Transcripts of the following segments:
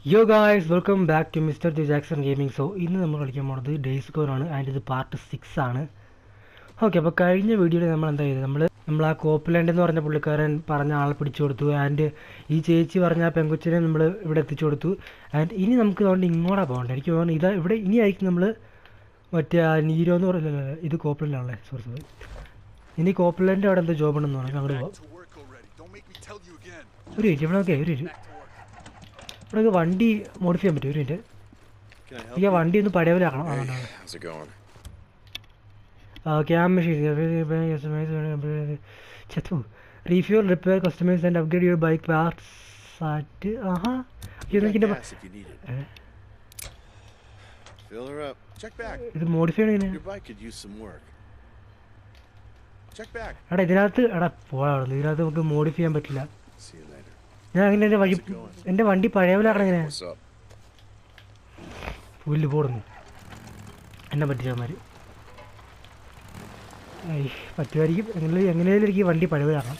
Yo guys, welcome back to Mr. J Jackson Gaming. So, ഇന്ന് നമ്മൾ കളിക്കാൻ പോകുന്നത് ഡേയ്സ് സ്കോർ ആണ്. അതിൻ്റെ ഇത് പാർട്ട് 6 ആണ്. ഓക്കെ, അപ്പോൾ കഴിഞ്ഞ വീഡിയോയിൽ നമ്മൾ എന്താ ചെയ്തത്, നമ്മൾ ആ കോപ്പ്ലാൻഡ് എന്ന് പറഞ്ഞ പുള്ളിക്കാരൻ പറഞ്ഞ ആളെ പിടിച്ചു കൊടുത്തു. ആൻഡ് ഈ ചേച്ചി പറഞ്ഞ ആ പെങ്കൊച്ചിനെ നമ്മൾ ഇവിടെ എത്തിച്ചു കൊടുത്തു. ആൻഡ് ഇനി നമുക്ക് അതുകൊണ്ട് ഇങ്ങോട്ടാണ് പോകേണ്ടത്. എനിക്ക് തോന്നുന്നു ഇതാ ഇവിടെ ഇനി ആയിരിക്കും നമ്മൾ മറ്റേ നീരോ എന്ന് പറഞ്ഞ ഇത് കോപ്പ്ലാൻഡാണല്ലേ, സോറി. ഇനി കോപ്പ്ലാൻഡ് അവിടെ എന്തോ ജോബ് ഉണ്ടെന്ന് പറഞ്ഞു. അങ്ങോട്ട് പോകാം. ഒരു മിനിറ്റ് ഇവിടെ നോക്കിയാൽ ഒരു മിനിറ്റ് ഇവിടെ വണ്ടി മോഡിഫൈ ചെയ്യാൻ പറ്റും. ഒരു മിനിറ്റ് ഈ വണ്ടി ഒന്ന് പഴയവരാക്കണം. Cam machine refuel repair customize and upgrade your bike parts at ഇത് മോഡിഫൈ ചെയ്യണേ. എടാ ഇതിനകത്ത് ഇതിനകത്ത് നമുക്ക് മോഡിഫൈ ചെയ്യാൻ പറ്റില്ല. ഞാൻ അങ്ങനെ എൻ്റെ വണ്ടി പഴയവലാക്കണം. ഇങ്ങനെ പുല്ല് പോടുന്നു എന്നെ പറ്റിച്ചവന്മാർ. പറ്റുമായിരിക്കും. എങ്ങനെയാലും എനിക്ക് വണ്ടി പഴയവലാക്കണം.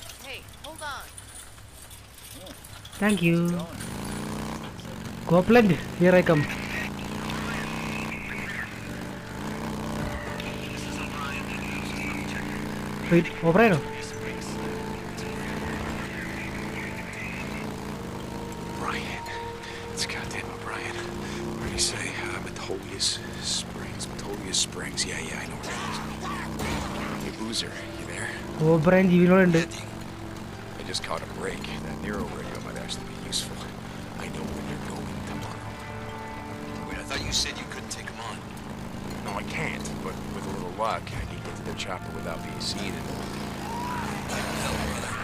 Thank you Copeland. Here I come. Operator Springs. Yeah, I know where that is. Hey, Boozer, you there? O'Brien ജീവനോടുണ്ട്. I just caught a break. That Nero radio might actually be useful. I know where you're going tomorrow. Wait, I thought you said you couldn't take him on. No, I can't, but with a little luck, I can get to the chopper without being seen. Hell, brother.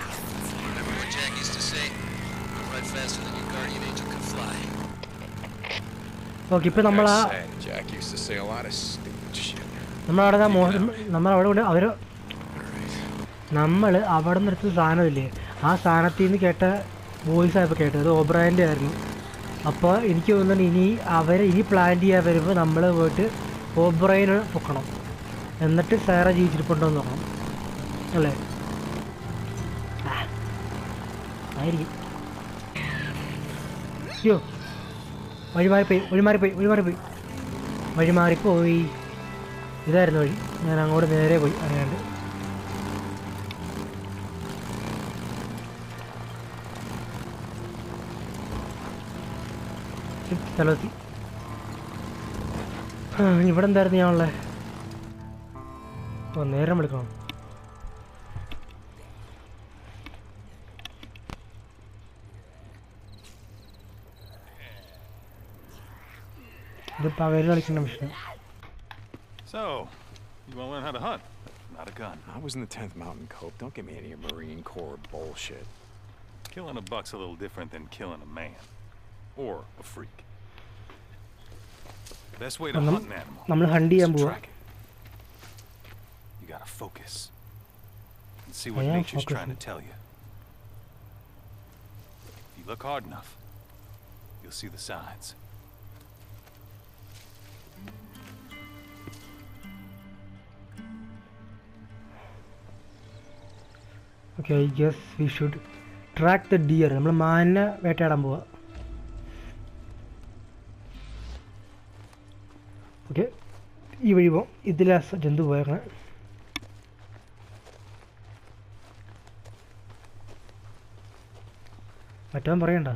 Remember what Jack used to say? You'll ride faster than your guardian angel can fly. Okay, ഇപ്പം നമ്മളവിടെ നിർത്തുന്ന സാധനമില്ലേ, ആ സാധനത്തിൽ നിന്ന് കേട്ട voice ആയപ്പോൾ കേട്ടത് ഓബ്രായൻ്റെ ആയിരുന്നു. അപ്പോൾ എനിക്ക് തോന്നുന്നു ഇനി ഇനി പ്ലാൻ ചെയ്യാൻ വരുമ്പോൾ നമ്മൾ പോയിട്ട് ഓബ്രായന് പൊക്കണം, എന്നിട്ട് സാറ ജീവിച്ചിരിപ്പുണ്ടോ എന്ന് നോക്കണം അല്ലേ. ആയിരിക്കും. അയ്യോ വഴിമാറിപ്പോയി. ഇതായിരുന്നു വഴി. ഞാൻ അങ്ങോട്ട് നേരെ പോയി അറിയാണ്ട്. സ്ഥലത്തി ഇവിടെ എന്തായിരുന്നു ഞാനുള്ളത്? നേരം വിളിക്കണം. So, you want to learn how to hunt? Not a gun. I was in the 10th Mountain Cope. Don't give me any Marine Corps bullshit. Killing a buck's a little different than killing a man. Or a freak. Best way to hunt an animal is to track it. You gotta focus and see what nature's trying to tell you. If you look hard enough, you'll see the signs. Okay, I guess we should track the deer. നമ്മൾ മാനിനെ വേട്ടയാടാൻ പോവാ. Okay, ഈ വഴി പോവാം. ഇതിലെ ജന്തു പോയേക്കണേ. മറ്റവൻ പറയണ്ട.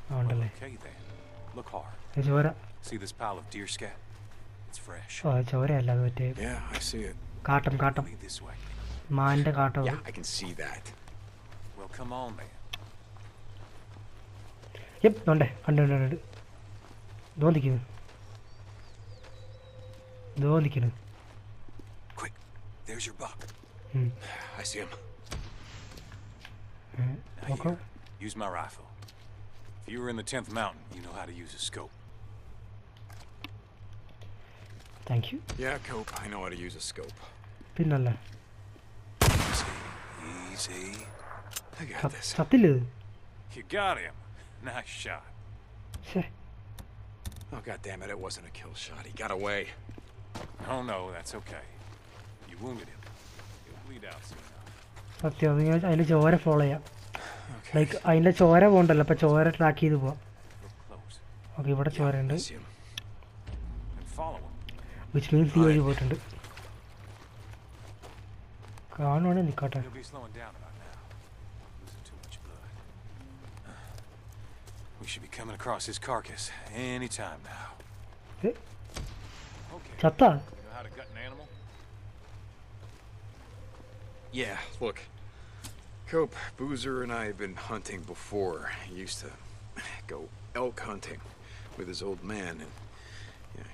ആ ഉണ്ടല്ലേ ചോര. ഓ ചോരയല്ല, അത് മറ്റേ കാട്ടം മാന്റെ കാട്ടം. ണ്ടേ കണ്ടു തോന്നിക്കുന്നു. Quick, there's your buck. I see him. Okay. Use my rifle. If you were in the 10th Mountain, you know how to use a scope. Thank you. Yeah, Cope, I know how to use a scope. പിന്നല്ലേ Easy. I got this. സത്തില്ല. You got him. Nice shot. Oh, goddammit, it wasn't a kill shot. He got away. No, that's okay. You wounded him. He'll bleed out soon enough. സത്യം, അതിൻ്റെ ചോര follow ചെയ്യാം. Like അതിൻ്റെ ചോര പോകണ്ടല്ലോ, അപ്പം ചോര track ചെയ്ത് പോവാം. ഓക്കെ ഇവിടെ ചോരയുണ്ട്, Miss him. And follow him. Which means ഈ വഴി പോയിട്ടുണ്ട്. കാണുവാണെങ്കിൽ നിൽക്കട്ടെ. He'll be slowing down about now. Losing too much blood. We should be coming across his carcass any time now. ഏ, Okay. ചത്താ? You know how to gut an animal? Yeah, look. Cope, Boozer and I have been hunting before. He used to go elk hunting with his old man, and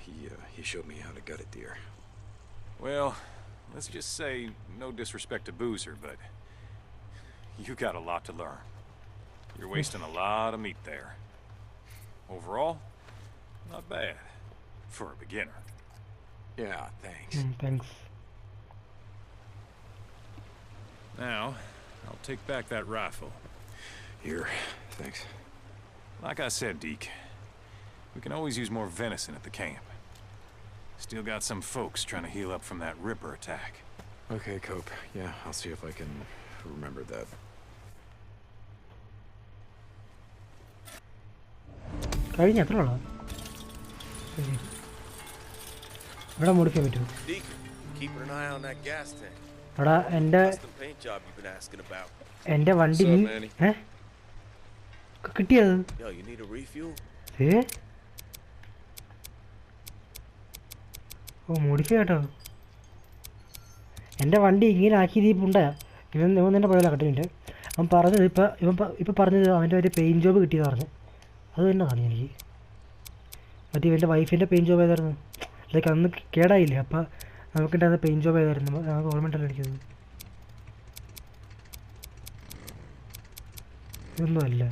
he showed me how to gut a deer. Well, let's just say, no disrespect to Boozer, but you got a lot to learn. You're wasting a lot of meat there. Overall, not bad for a beginner. Yeah, thanks. Thanks. Now, I'll take back that rifle. Here, thanks. Like I said, Deke, we can always use more venison at the camp. Still got some folks trying to heal up from that Ripper attack. Okay, Cope. Yeah, I'll see if I can remember that. കഴിഞ്ഞ എത്ര ഉള്ളതാ? ഇവിടെ modify പറ്റുമോ? Deke, keeping an eye on that gas tank. എടാ എൻ്റെ Custom paint job you've been asking about. വണ്ടി What's നീ up, Manny? കിട്ടിയത്? Yo, you need a refuel? ഏ ഓ മോഡിഫൈ കേട്ടോ. എൻ്റെ വണ്ടി ഇങ്ങനെ ആക്കിയത് ഈ പുണ്ടയാ. ഇവൻ തന്നെ പോയാലോ കട്ടിൻ്റെ. അവൻ പറഞ്ഞത് ഇപ്പം പറഞ്ഞത് അവൻ്റെ ഒരു പെയിൻറ്റ് ജോബ് കിട്ടിയെന്ന് പറഞ്ഞു. അത് തന്നെ കാണി എനിക്ക്. മറ്റേ ഇവൻ്റെ വൈഫിൻ്റെ പെയിൻറ്റ് ജോബ് ഏതായിരുന്നു? ലൈക്ക് അന്ന് കേടായില്ലേ, അപ്പം നമുക്കുണ്ടായിരുന്ന പെയിൻറ്റ് ജോബ് ഏതായിരുന്നു? നമുക്ക് ഓർമ്മയുണ്ടല്ലോ എനിക്കത്. ഇതൊന്നും അല്ല.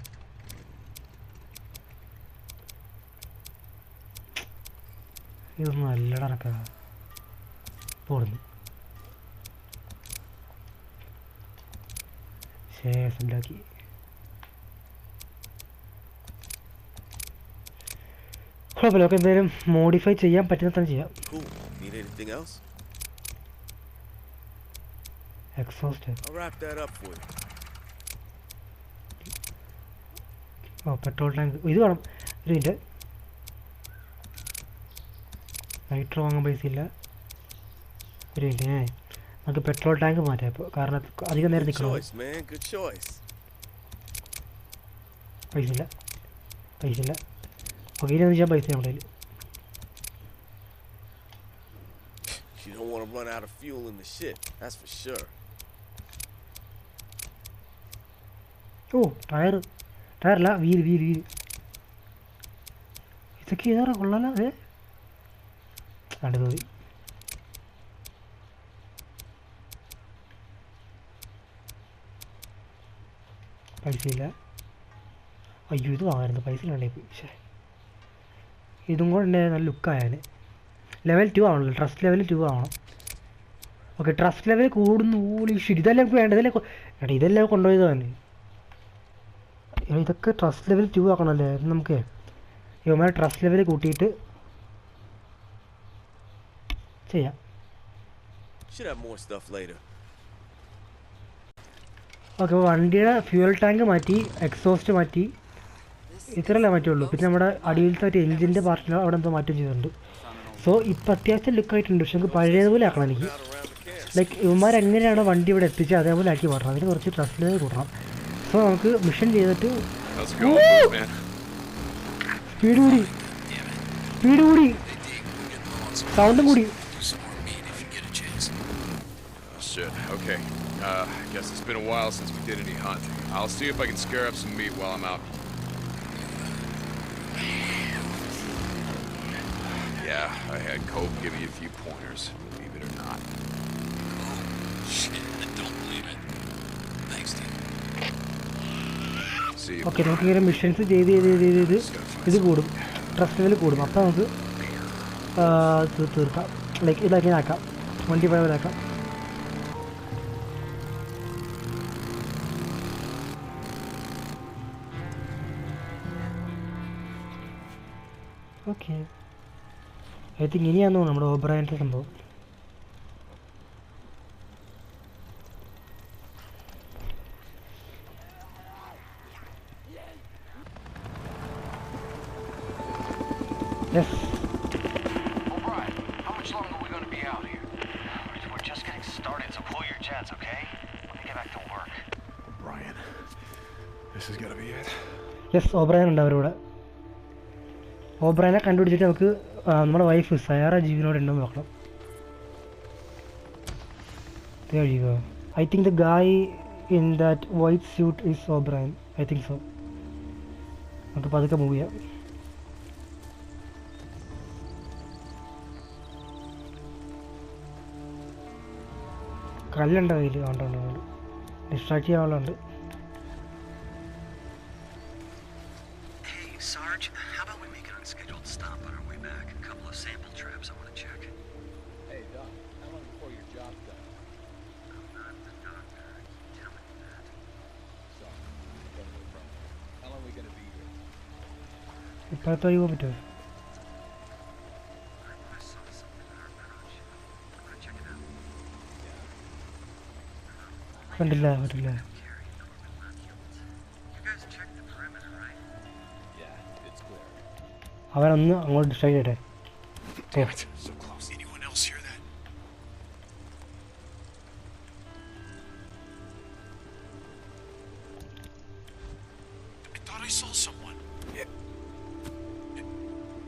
ഇതൊന്നും അല്ലടാ നടക്കാ പോടുന്നു. ശേഷണ്ടാക്കി കുഴപ്പമില്ല. ഒക്കെ എന്തായാലും മോഡിഫൈ ചെയ്യാൻ പറ്റുന്ന തന്നെ ചെയ്യാം. Cool. Need anything else? Exhaust. I'll wrap that up for you. ഓ പെട്രോൾ ടാങ്ക് ഇത് വേണം. ഒരു മിനിറ്റ്, നൈട്രോ വാങ്ങാൻ പൈസ ഇല്ല. ഒരു മിനിറ്റ്, നമുക്ക് പെട്രോൾ ടാങ്ക് മാറ്റാം ഇപ്പോൾ, കാരണം അധികം നേരം Good നിൽക്കണോ. choice, man. Good choice. പൈസ ഇല്ല. ഓക്കെ, ഇനി ചെയ്യാൻ പൈസ നമ്മുടെ കയ്യിൽ. You don't want to run out of fuel in the shit. That's for sure. ഓ ടയറല്ല, വീല്. ഇതൊക്കെ ഏതാ കൊള്ളാലോ. അതെ അടുത്തത് പൈസയില്ല. അയ്യോ ഇത് വാങ്ങായിരുന്നു, പൈസ ഇല്ലാണ്ടേ പോയി. പക്ഷേ ഇതും കൂടെ തന്നെ നല്ല ലുക്കായാൽ. ലെവൽ 2 ആണല്ലോ, ട്രസ്റ്റ് ലെവൽ 2 ആവണം. ഓക്കെ, ട്രസ്റ്റ് ലെവൽ കൂടുന്നു. ഇതെല്ലാം നമുക്ക് വേണ്ട. ഇതെല്ലാം കൊണ്ടുപോയത് തന്നെ. ഇതൊക്കെ ട്രസ്റ്റ് ലെവൽ 2 ആക്കണമല്ലേ. നമുക്ക് ഇവന്മാരെ ട്രസ്റ്റ് ലെവൽ കൂട്ടിയിട്ട് ചെയ്യാം. Should have more stuff later. Okay, അപ്പോൾ വണ്ടിയുടെ ഫ്യൂവൽ ടാങ്ക് മാറ്റി, എക്സോസ്റ്റ് മാറ്റി, ഇത്രയല്ലേ മാറ്റുള്ളൂ. പിന്നെ നമ്മുടെ അടിയിലത്തെ ഒരു എഞ്ചിൻ്റെ പാർട്ടിന് അവിടെ എന്തോ മാറ്റം ചെയ്തിട്ടുണ്ട്. സോ ഇപ്പം അത്യാവശ്യം ലുക്കായിട്ടുണ്ട്. പക്ഷെ നമുക്ക് പഴയതുപോലെ ആക്കണം എനിക്ക്. ലൈക്ക് ഇവന്മാരെങ്ങനെയാണ് വണ്ടി ഇവിടെ എത്തിച്ചത് അതേപോലെ ആക്കി മാറ്റണം. അതിന് കുറച്ച് ട്രസ്റ്റ് ലെവൽ കൂട്ടണം. സോ നമുക്ക് മിഷൻ ചെയ്തിട്ട് സ്പീഡ് കൂടി സൗണ്ടും കൂടി. Shit. Okay. Guess it's been a while since we did any hunting. I'll see if I can scare up some meat while I'm out. Yeah, I had Cope give me a few pointers, believe it or not. Shit, I don't believe it. Thanks, dude. See you. Okay, നമുക്ക് ഇങ്ങനെ missions ചെയ്ത് ഇത് കൂടും, trust level കൂടും. അപ്പോൾ നമുക്ക് തീർക്കാം. Like ഇതാക്കി ആക്കാം, വണ്ടി പോയ പോലെ ആക്കാം. ഓക്കെ, ഐ തിങ്ക് ഇനിയാണെന്ന് തോന്നുന്നു നമ്മുടെ ഓബ്രയൻ്റെ സംഭവം. Yes. O'Brien, how much longer are we going to be out here? We're just getting started, so pull your jets, okay? Let me get back to work. Brian, this is gonna be it. Yes, O'Brien ഉണ്ട് അവരുടെ. ഓബ്രയനെ കണ്ടുപിടിച്ചിട്ട് നമുക്ക് നമ്മുടെ wife സയാറ ജീവനോട് ഉണ്ടോ നോക്കണം. There you go. I think the guy in that white suit is O'Brien. I think so. നമുക്ക് പതുക്കെ മൂവ് ചെയ്യാം. കല്ലുണ്ട് കയ്യിൽ. ഉണ്ട് distract ചെയ്യാനുള്ളുണ്ട്. Hey, Sarge, how about we make an unscheduled stop on our way back? A couple of sample traps I want to check. Hey, Doc, how long before your job's done? I'm not the doctor. I keep telling you that. Sorry, don't no problem. How long are we gonna be here? ഇപ്പോഴത്തെ പോകാൻ പറ്റുമോ? I saw something in our garage. I want to check it out. കണ്ടില്ല പറ്റില്ല. Carry Norman Lacute. You guys checked the perimeter, right? Yeah, it's clear. അവനൊന്ന് അങ്ങോട്ട് distract ചെയ്യട്ടെ. Damn it, so close. Anyone else hear that? I thought I saw someone.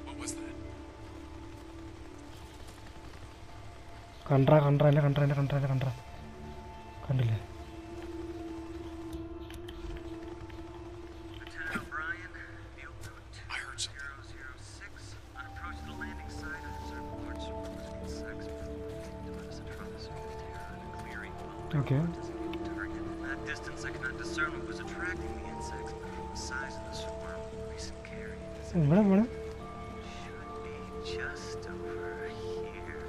What was that? കണ്ടില്ലേ? Lieutenant O'Brien, field note I heard something. 006. On approach to the landing site, I observed large swarms of insects moving towards the troposphere of Terra in a clearing below Okay. a designated target. From that distance, I could not discern what was attracting the insects, but from the size of the swarm, recent carrion ഇവിടെ പോണേ. should be just over here.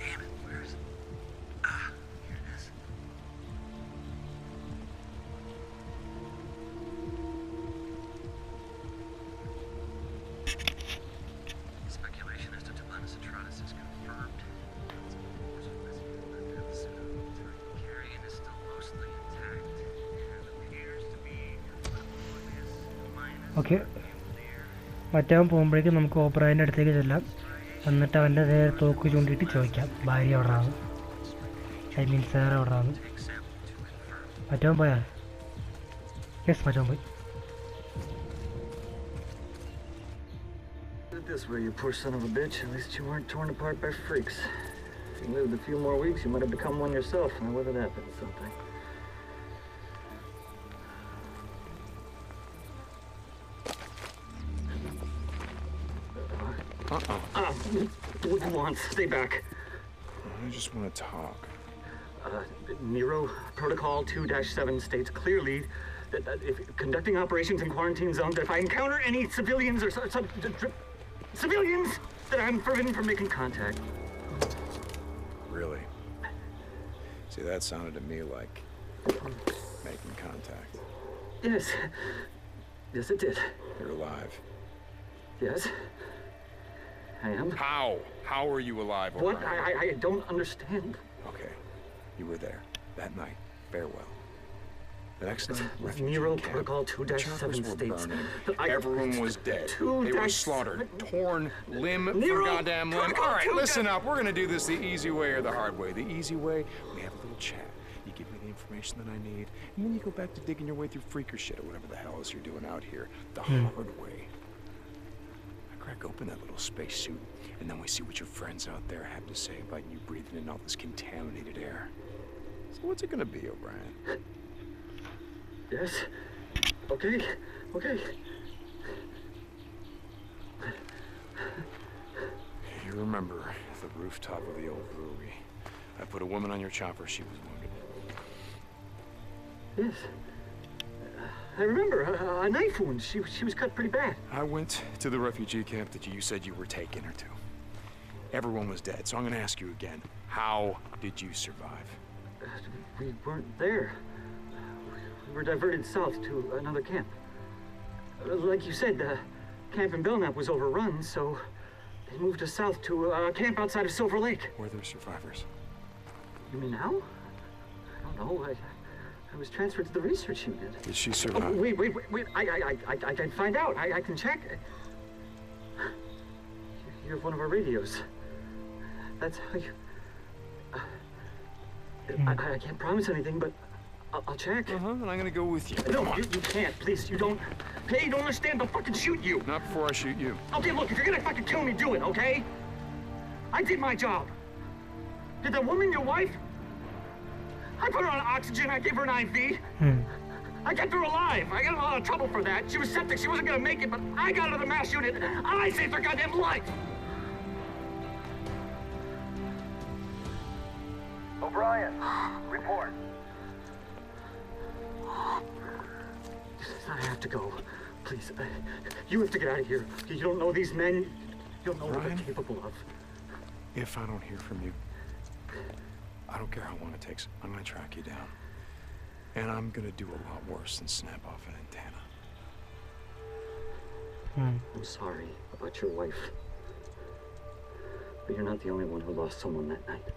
Damn it, where is it? Ah, here it is. Speculation as to Tibanus atratus is confirmed. Carrion is still mostly intact and appears to be okay, മറ്റവൻ പോകുമ്പോഴേക്കും നമുക്ക് ഓപ്പറേൻ്റെ അടുത്തേക്ക് ചെല്ലാം. എന്നിട്ട് അവൻ്റെ നേരെ തോക്ക് ചൂണ്ടിയിട്ട് ചോദിക്കാം ഭാര്യ എവിടെയാണ്, ഐ മീൻ സാർ എവിടെയാണ്. മറ്റവൻ പോയാ? യെസ്, മറ്റവൻ പോയി. This way, you poor son of a bitch. At least you weren't torn apart by freaks. If you lived a few more weeks, you might have become one yourself. Now, whether that meant something. What do you want? Stay back. I just want to talk. Nero Protocol 2-7 states clearly that if conducting operations in quarantine zones, if I encounter any civilians or civilians, that I'm forbidden from making contact. Really? See, that sounded to me like making contact. Yes. Yes, it did. You're alive. Yes. I am. How? How are you alive, What? O'Brien? I don't understand. Okay, you were there that night. Farewell. The next night, Nero refugee camp. Protocol The choppers 2-7 were states. burning. that I- Everyone was dead. They were slaughtered, torn limb Nero for goddamn limb. Protocol All right, 2-7 listen up. We're gonna do this the easy way or the hard way. The easy way, we have a little chat. You give me the information that I need, and then you go back to digging your way through freaker shit or whatever the hell else you're doing out here. The hard way. I crack open that little spacesuit, and then we see what your friends out there have to say about you breathing in all this contaminated air. So what's it gonna be, O'Brien? Yes. Okay. Okay. You remember the rooftop of the old brewery. I put a woman on your chopper. She was wounded. Yes. I remember a knife wound. She was cut pretty bad. I went to the refugee camp that you said you were taking her to. Everyone was dead, so I'm going to ask you again. How did you survive? We weren't there. We were diverted south to another camp. Like you said, the camp in Belknap was overrun, so they moved us south to a camp outside of Silver Lake. Were there survivors? You mean now? I don't know. I was transferred to the research unit. Did she Oh, survive? wait. I can find out. I can check. you have one of our radios. That's how you... I can't promise anything, but I'll check. And I'm gonna go with you. No, you can't. Please, you don't... Hey, you don't understand. They'll fucking shoot you. Not before I shoot you. Okay, look, if you're gonna fucking kill me, do it, okay? I did my job. Did that woman your wife? I put her on oxygen. I gave her an IV. I kept her alive. I got in a lot of trouble for that. She was septic. She wasn't gonna make it, but I got her to the mass unit. I saved her goddamn life. O'Brien, report. I have to go. Please, you have to get out of here. You don't know these men. You don't know what they're capable of. If I don't hear from you, I don't care how long it takes. I'm gonna track you down. And I'm gonna do a lot worse than snap off an antenna. I'm sorry about your wife. But you're not the only one who lost someone that night.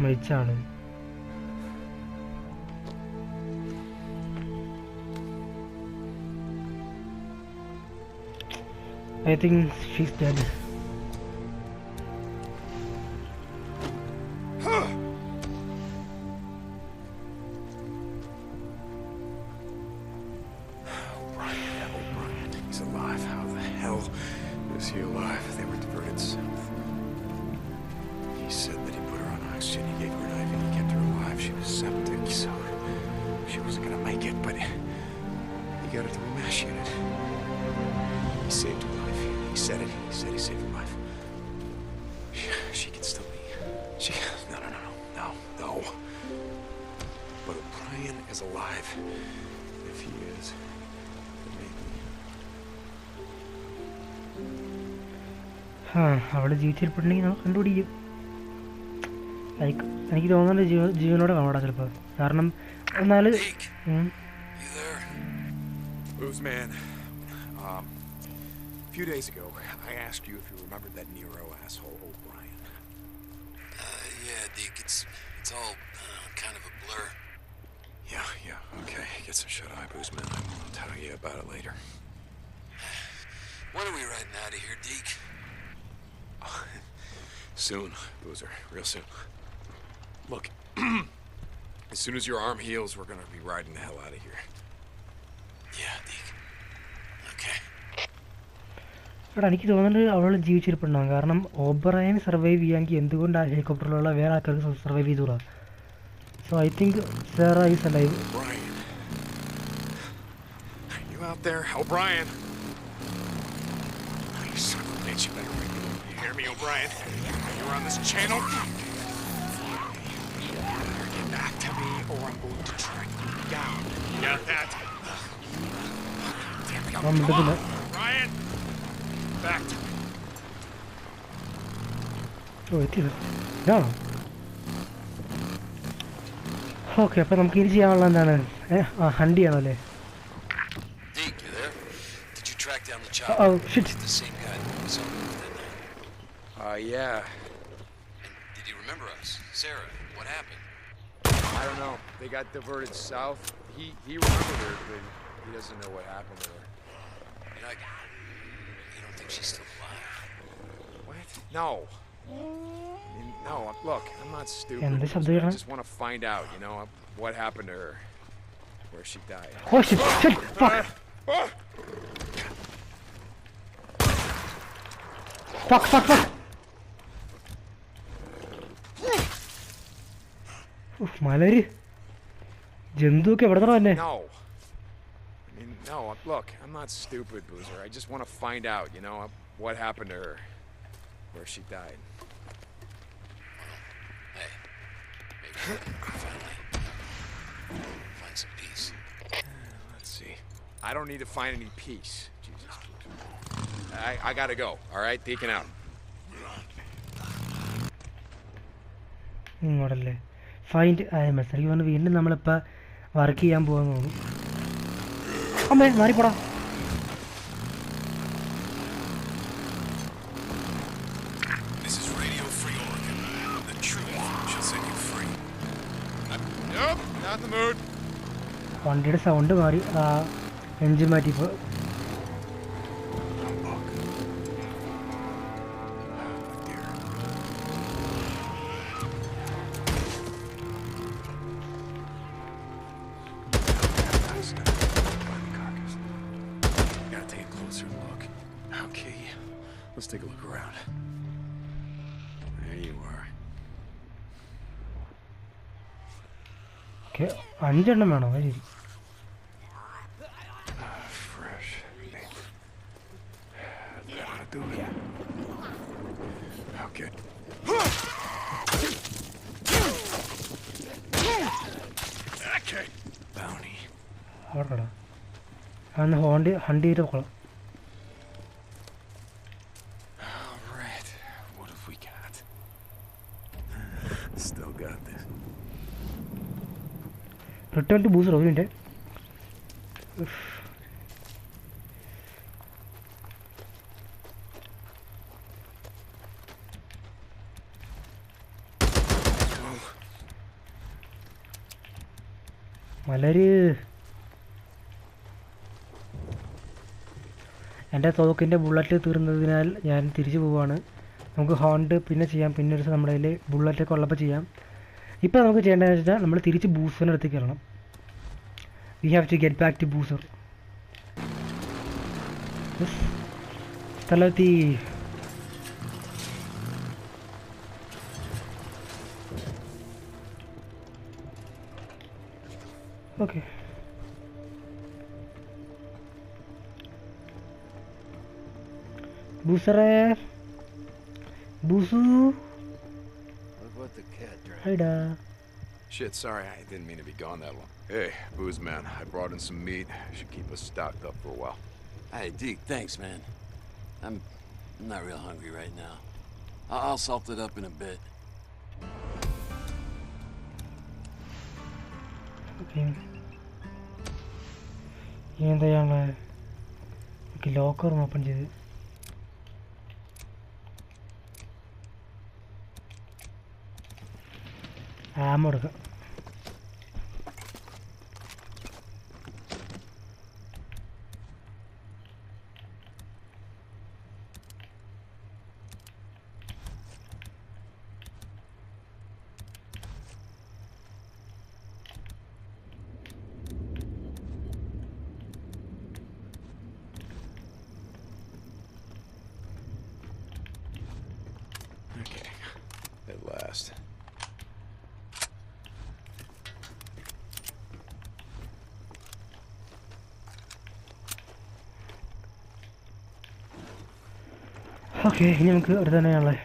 മരിച്ചാണ്. I think she's dead. O'Brien. He's alive. How the hell is he alive? They were diverted south. He said that he put her on oxygen. He gave her an IV. He kept her alive. She was septic, so she wasn't gonna make it, but he got her to a MASH unit. He saved her life. He said it. He said he saved her life. She can still be. No. But O'Brien is alive. If he is, then maybe. അവിടെ ജീവിച്ചിരിപ്പുണ്ടെങ്കിൽ നമ്മൾ കണ്ടുപിടിക്കും. Like എനിക്ക് തോന്നുന്നുണ്ട് ജീവനോടെ കാണാം ചിലപ്പോൾ. കാരണം എന്നാൽ Booze man. A few days ago, I asked you if you remembered that Nero asshole O'Brien. Yeah, Deke, it's all kind of a blur. Yeah, okay. Get some shut-eye, Booze man. I'll tell you about it later. When are we riding out of here, Deke? Soon, Boozer. Real soon. Look, as soon as your arm heals, we're gonna be riding the hell out of here. Yeah, Deke. Okay. എടാ എനിക്ക് തോന്നുന്നുണ്ട് അവൾ ജീവിച്ചിരിപ്പുണ്ടാകും. കാരണം ഓബ്രയൻ survive ചെയ്യാമെങ്കിൽ എന്തുകൊണ്ട് ആ ഹെലികോപ്റ്ററിലുള്ള വേറെ ആൾക്കാർക്ക് സർവൈവ് ചെയ്തുകൂടാ. So I think Sara is alive. O'Brien. You out there? O'Brien. You son of a bitch, you better ring me. You hear me, O'Brien? You're on this channel? You better get back to me or I'm going to track you down. You got that? Damn it, come on, O'Brien. Back to me. എത്തിയത് ഇതാണോ? Okay, അപ്പം നമുക്ക് ഇനി ചെയ്യാനുള്ള എന്താണ്? Hunt ചെയ്യണം അല്ലേ? Deke, you there? Did you track down the Oh, chopper? shit. It's the same guy that was on with that night. Yeah. And did you remember us? Sarah, what happened? I don't know. They got diverted south. He remembered her, but he doesn't know what happened to her. You don't think she's still alive? What? No. No, look, I'm not stupid. And this I update, huh? just want to find out, what happened to her. Where she died. Oh shit, fuck. Fuck. മലര് ജന്തുവൊക്കെ എവിടെ തന്നെ? No. No, look, I'm not stupid, Boozer. I just want to find out, what happened to her. Where she died. Hey, maybe finally find some peace. Let's see. I don't need to find any peace. Jesus. I gotta go, alright? Deacon out. ഇങ്ങോട്ടല്ലേ find IMS. എനിക്ക് തോന്നുന്നു വീണ്ടും നമ്മളിപ്പോൾ work ചെയ്യാൻ പോകാൻ തോന്നുന്നു. അമ്മേ മാറിപ്പോടാ. This is Radio Free Oregon. The truth shall set you free. Nope, not in the mood. വണ്ടിയുടെ സൗണ്ട് മാറി. എൻജിൻ മാറ്റിപ്പോൾ Gotta take a closer look. Okay, let's take a look around. There you are. Okay 5 എണ്ണം വേണോ ശരി Fresh meat. That ought to do it. Okay. Okay. Bounty. അവിടെ അന്ന് hunt ചെയ്ത് നോക്കണം. All right. What have we got? Still got this. Return to booster ഒരു minute. മലര് എൻ്റെ തോക്കിൻ്റെ ബുള്ളറ്റ് തീർന്നതിനാൽ ഞാൻ തിരിച്ചു പോവുകയാണ്. നമുക്ക് ഹോണ്ട് പിന്നെ ചെയ്യാം, പിന്നെ ഒരു ദിവസം നമ്മുടെ കയ്യിൽ ബുള്ളറ്റൊക്കെ ഉള്ളപ്പോൾ ചെയ്യാം. ഇപ്പോൾ നമുക്ക് ചെയ്യേണ്ടതെന്ന് വെച്ചാൽ നമ്മൾ തിരിച്ച് ബൂസ്റ്ററിൻ്റെ അടുത്തേക്ക് കയറണം. We have to get back to booster. സ്ഥലത്തി ഓക്കെ. ബൂസ്റ്ററേ ബൂസു ഹൈഡാ. Shit, sorry, I didn't mean to be gone that long. Hey, Booze Man, I brought in some meat. Should keep us stocked up for a while. Hey, Deke, thanks, man. I'm not real hungry right now. I'll salt it up in a bit. Okay. എന്താ ചെയ്യാനുള്ളത്? Okay, locker open ചെയ്ത് ആമ എടുക്കാം. Okay, at last. Okay, ഇനി നമുക്ക് ഒരു തന്നെയാണല്ലേ.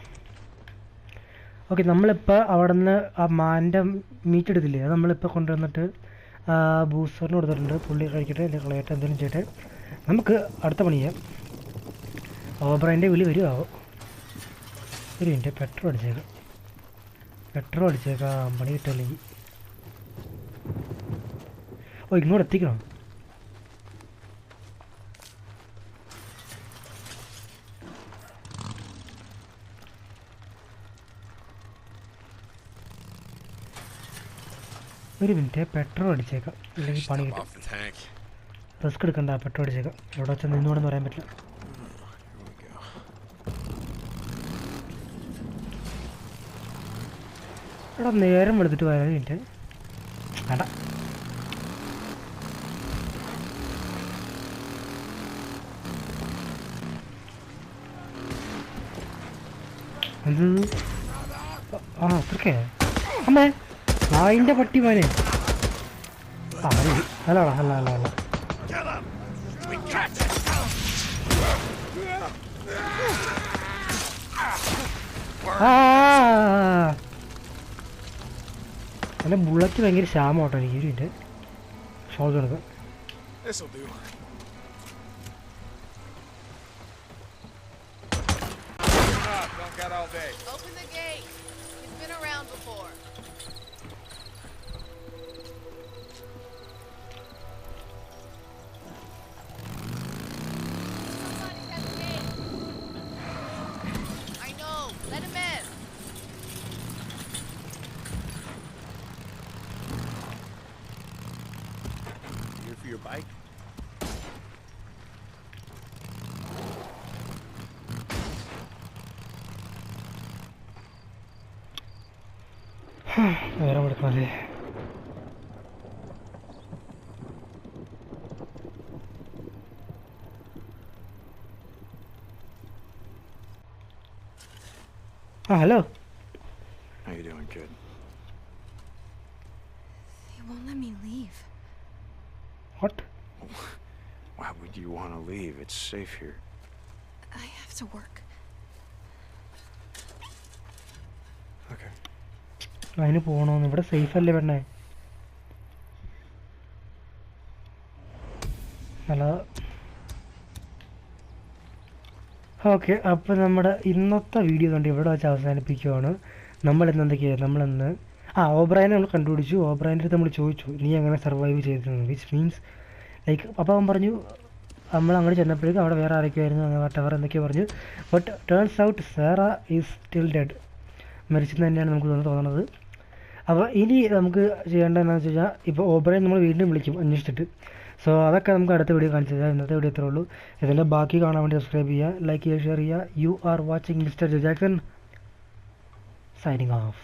Okay, നമ്മളിപ്പോൾ അവിടെ നിന്ന് ആ മാൻ്റെ മീറ്റ് എടുത്തില്ലേ, അത് നമ്മളിപ്പോൾ കൊണ്ടുവന്നിട്ട് ബൂസ്റ്ററിന് കൊടുത്തിട്ടുണ്ട്. പുള്ളി കഴിക്കട്ടെ, അല്ലെങ്കിൽ കളയട്ടെ, എന്തെങ്കിലും ചെയ്യട്ടെ. നമുക്ക് അടുത്ത പണി ചെയ്യാം. ഓബ്രൈൻ്റെ വിളി വരുമാവോ? ഒരു മിനിറ്റ്, പെട്രോൾ അടിച്ചേക്കാം. പണി കിട്ടല്ലെങ്കിൽ. ഓ, ഇങ്ങോട്ട് എത്തിക്കണം. ഒരു മിനിറ്റ്, പെട്രോൾ അടിച്ചേക്കാം, അല്ലെങ്കിൽ പണി Step കിട്ടും. off the tank. റിസ്ക് എടുക്കണ്ട, പെട്രോൾ അടിച്ചേക്കാം. എവിടെ വെച്ചാൽ നിന്നോടെന്ന് പറയാൻ പറ്റില്ല. Here we go. എടാ, നേരം വെളുത്തിട്ട് വരാൻ. ഒരു മിനിറ്റ് വേണ്ട. എന്ത്? ആ, അത്രക്കേ അമ്മേ, നായിൻ്റെ പട്ടി മോനെ. ആ, അല്ല. അല്ല, ബുള്ളറ്റ് ഭയങ്കര ക്ഷാമോട്ടോ എനിക്ക്. ഒരു മിനിറ്റ്, ഷോൾഡർ എടുക്കാം. This'll do. Don't get all day. Open the gate. He's been around before. Somebody's at the gate. I know. Let him in. Here for your bike? വേറെ കൊടുക്കാമല്ലേ. Hello. How you doing, kid? They won't let me leave. What? Why would you want to leave? It's safe here. I have to work. Okay. അതിന് പോകണമെന്ന്. ഇവിടെ safe അല്ലേ പെണ്ണേ? Hello. Okay, അപ്പോൾ നമ്മുടെ ഇന്നത്തെ video കണ്ട് ഇവിടെ വെച്ച് അവസാനിപ്പിക്കുകയാണ്. നമ്മളിന്ന് എന്തൊക്കെയാണ് നമ്മളിന്ന് ഓബ്രയനെ നമ്മൾ കണ്ടുപിടിച്ചു. ഓബ്രയൻ്റെ അടുത്ത് നമ്മൾ ചോദിച്ചു നീ എങ്ങനെ സർവൈവ് ചെയ്തിരുന്നു, വിച്ച് മീൻസ് ലൈക്ക് അപ്പോൾ അവൻ പറഞ്ഞു നമ്മൾ അങ്ങോട്ട് ചെന്നപ്പോഴേക്കും അവിടെ വേറെ ആരൊക്കെയായിരുന്നു അങ്ങനെ വട്ടവർ എന്തൊക്കെയോ പറഞ്ഞു. But turns out Sara is still dead, മരിച്ചെന്ന് തന്നെയാണ് നമുക്ക് തോന്നുന്നത്. അപ്പോൾ ഇനി നമുക്ക് ചെയ്യേണ്ടതെന്ന് വെച്ച് കഴിഞ്ഞാൽ ഇപ്പോൾ ഓബ്രയൻ നമ്മൾ വീണ്ടും വിളിക്കും അന്വേഷിച്ചിട്ട്. സോ അതൊക്കെ നമുക്ക് അടുത്ത വീഡിയോ കാണിച്ചു തരാം. ഇന്നത്തെ വീഡിയോ ഇത്രേ ഉള്ളൂ. ഇതിൻ്റെ ബാക്കി കാണാൻ വേണ്ടി സബ്സ്ക്രൈബ് ചെയ്യുക, ലൈക്ക് ചെയ്യുക, ഷെയർ ചെയ്യുക. You are watching mister Jackson signing off.